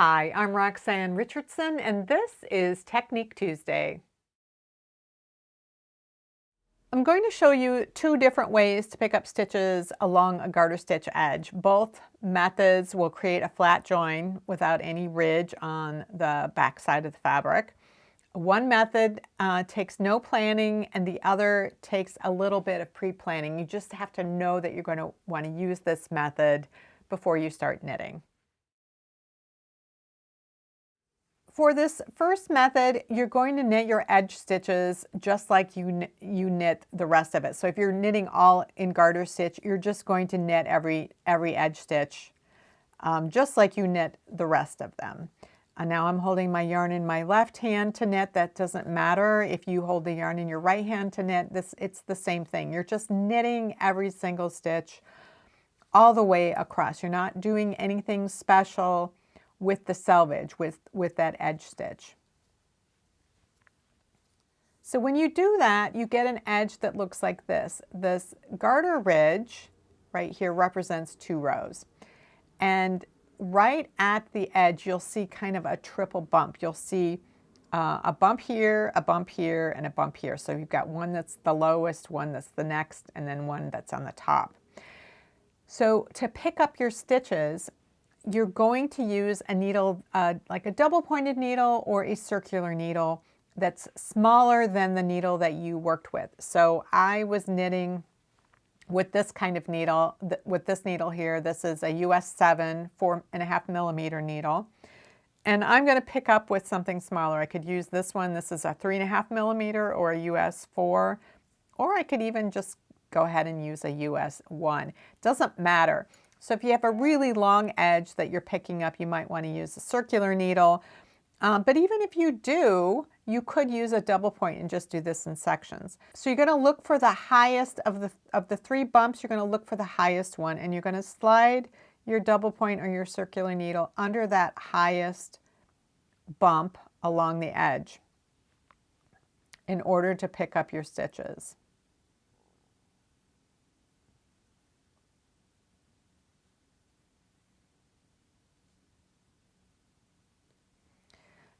Hi, I'm Roxanne Richardson, and this is Technique Tuesday. I'm going to show you two different ways to pick up stitches along a garter stitch edge. Both methods will create a flat join without any ridge on the back side of the fabric. One method takes no planning, and the other takes a little bit of pre-planning. You just have to know that you're going to want to use this method before you start knitting. For this first method, you're going to knit your edge stitches just like you knit the rest of it. So if you're knitting all in garter stitch, you're just going to knit every edge stitch just like you knit the rest of them. Now I'm holding my yarn in my left hand to knit. That doesn't matter if you hold the yarn in your right hand to knit. It's the same thing. You're just knitting every single stitch all the way across. You're not doing anything special with the selvage, with that edge stitch. So when you do that, you get an edge that looks like this. This garter ridge right here represents 2 rows. And right at the edge, you'll see kind of a triple bump. You'll see a bump here, a bump here, and a bump here. So you've got one that's the lowest, one that's the next, and then one that's on the top. So to pick up your stitches, you're going to use a needle, like a double-pointed needle or a circular needle that's smaller than the needle that you worked with. So I was knitting with this kind of needle, with this needle here. This is a US 7 4.5 millimeter needle. And I'm going to pick up with something smaller. I could use this one. This is a 3.5 millimeter or a US 4, or I could even just go ahead and use a US 1. Doesn't matter. So if you have a really long edge that you're picking up, you might want to use a circular needle. But even if you do, you could use a double point and just do this in sections. So you're going to look for the highest of the 3 bumps. You're going to look for the highest one, and you're going to slide your double point or your circular needle under that highest bump along the edge in order to pick up your stitches.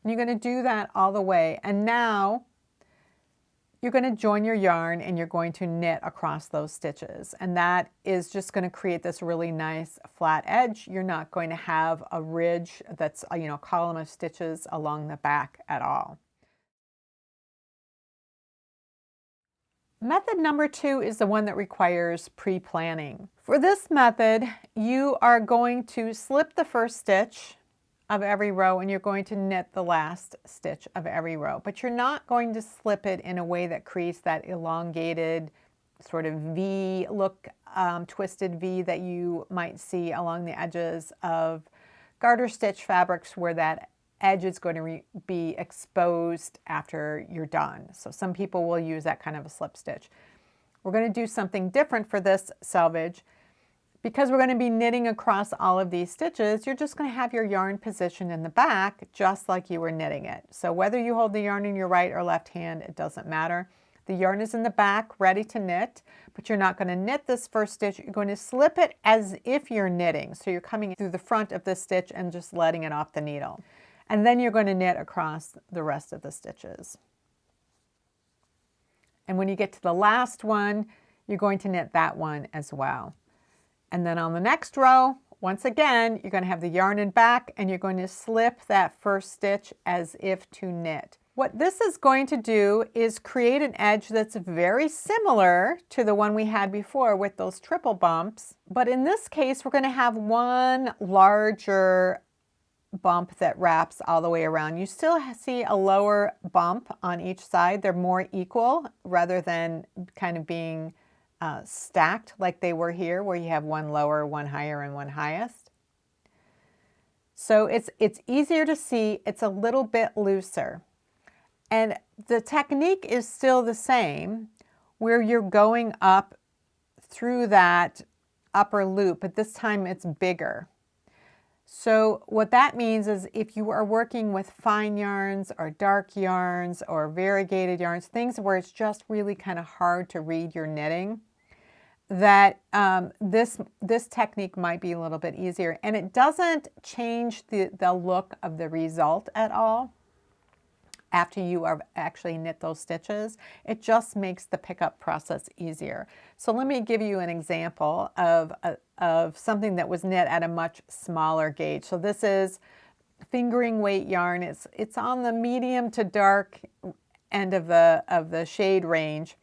And you're going to do that all the way. And now you're going to join your yarn and you're going to knit across those stitches. And that is just going to create this really nice flat edge. You're not going to have a ridge that's, a column of stitches along the back at all. Method number 2 is the one that requires pre-planning. For this method, you are going to slip the first stitch of every row and you're going to knit the last stitch of every row. But you're not going to slip it in a way that creates that elongated sort of V look, twisted V that you might see along the edges of garter stitch fabrics where that edge is going to be exposed after you're done. So some people will use that kind of a slip stitch. We're going to do something different for this selvage. Because we're going to be knitting across all of these stitches, you're just going to have your yarn positioned in the back just like you were knitting it. So whether you hold the yarn in your right or left hand, it doesn't matter. The yarn is in the back, ready to knit, but you're not going to knit this first stitch. You're going to slip it as if you're knitting. So you're coming through the front of the stitch and just letting it off the needle. And then you're going to knit across the rest of the stitches. And when you get to the last one, you're going to knit that one as well. And then on the next row, once again, you're going to have the yarn in back and you're going to slip that first stitch as if to knit. What this is going to do is create an edge that's very similar to the one we had before with those triple bumps. But in this case, we're going to have one larger bump that wraps all the way around. You still see a lower bump on each side. They're more equal rather than kind of being stacked like they were here, where you have one lower, one higher, and one highest. So it's easier to see. It's a little bit looser. And the technique is still the same, where you're going up through that upper loop, but this time it's bigger. So what that means is if you are working with fine yarns or dark yarns or variegated yarns, things where it's just really kind of hard to read your knitting, that this technique might be a little bit easier, and it doesn't change the look of the result at all after you are actually knit those stitches. It just makes the pickup process easier. So let me give you an example of something that was knit at a much smaller gauge. So this is fingering weight yarn. It's on the medium to dark end of the shade range.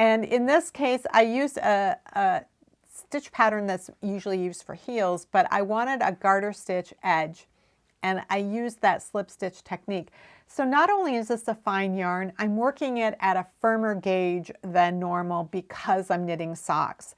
And in this case, I used a stitch pattern that's usually used for heels, but I wanted a garter stitch edge, and I used that slip stitch technique. So not only is this a fine yarn, I'm working it at a firmer gauge than normal because I'm knitting socks.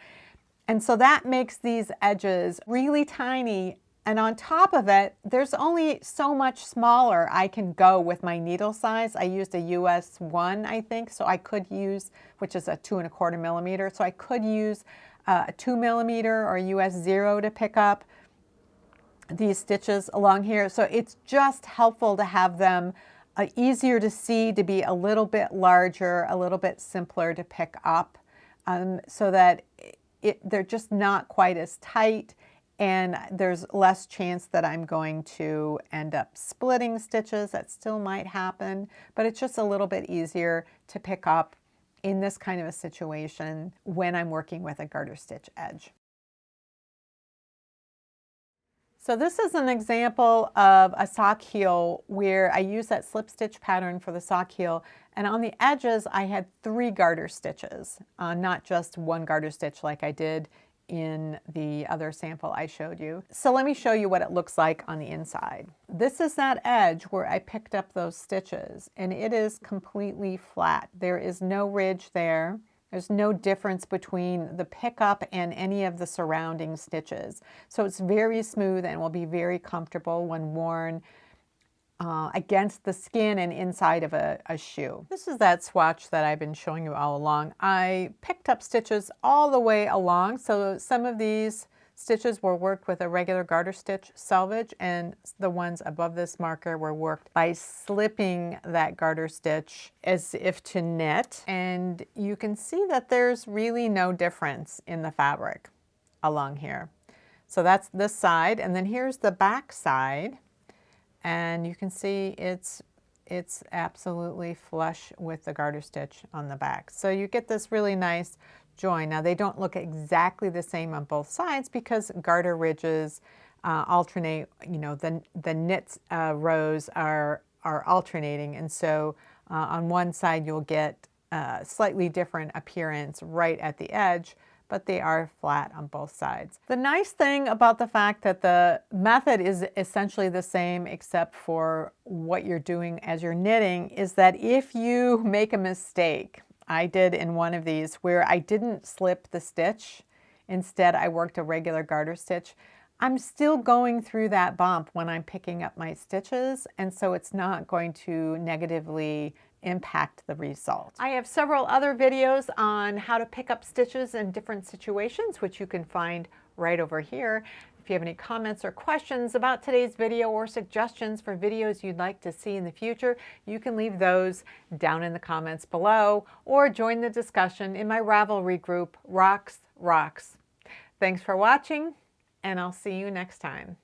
And so that makes these edges really tiny. And on top of it, there's only so much smaller I can go with my needle size. I used a US 1, I think, so I could use, which is a 2¼ millimeter. So I could use a 2 millimeter or US 0 to pick up these stitches along here. So it's just helpful to have them easier to see, to be a little bit larger, a little bit simpler to pick up, so that they're just not quite as tight, and there's less chance that I'm going to end up splitting stitches. That still might happen, but it's just a little bit easier to pick up in this kind of a situation when I'm working with a garter stitch edge. So this is an example of a sock heel where I use that slip stitch pattern for the sock heel, and on the edges I had 3 garter stitches, not just 1 garter stitch like I did in the other sample I showed you. So let me show you what it looks like on the inside. This is that edge where I picked up those stitches, and it is completely flat. There is no ridge there. There's no difference between the pickup and any of the surrounding stitches. So it's very smooth and will be very comfortable when worn against the skin and inside of a shoe. This is that swatch that I've been showing you all along. I picked up stitches all the way along. So some of these stitches were worked with a regular garter stitch selvage, and the ones above this marker were worked by slipping that garter stitch as if to knit. And you can see that there's really no difference in the fabric along here. So that's this side, and then here's the back side, and you can see it's absolutely flush with the garter stitch on the back. So you get this really nice join. Now they don't look exactly the same on both sides because garter ridges alternate, you know, the knit rows are alternating, and so on one side you'll get a slightly different appearance right at the edge, but they are flat on both sides. The nice thing about the fact that the method is essentially the same except for what you're doing as you're knitting is that if you make a mistake, I did in one of these where I didn't slip the stitch, instead I worked a regular garter stitch, I'm still going through that bump when I'm picking up my stitches, and so it's not going to negatively impact the result. I have several other videos on how to pick up stitches in different situations, which you can find right over here. If you have any comments or questions about today's video or suggestions for videos you'd like to see in the future, you can leave those down in the comments below or join the discussion in my Ravelry group, Rox Rocks. Thanks for watching, and I'll see you next time.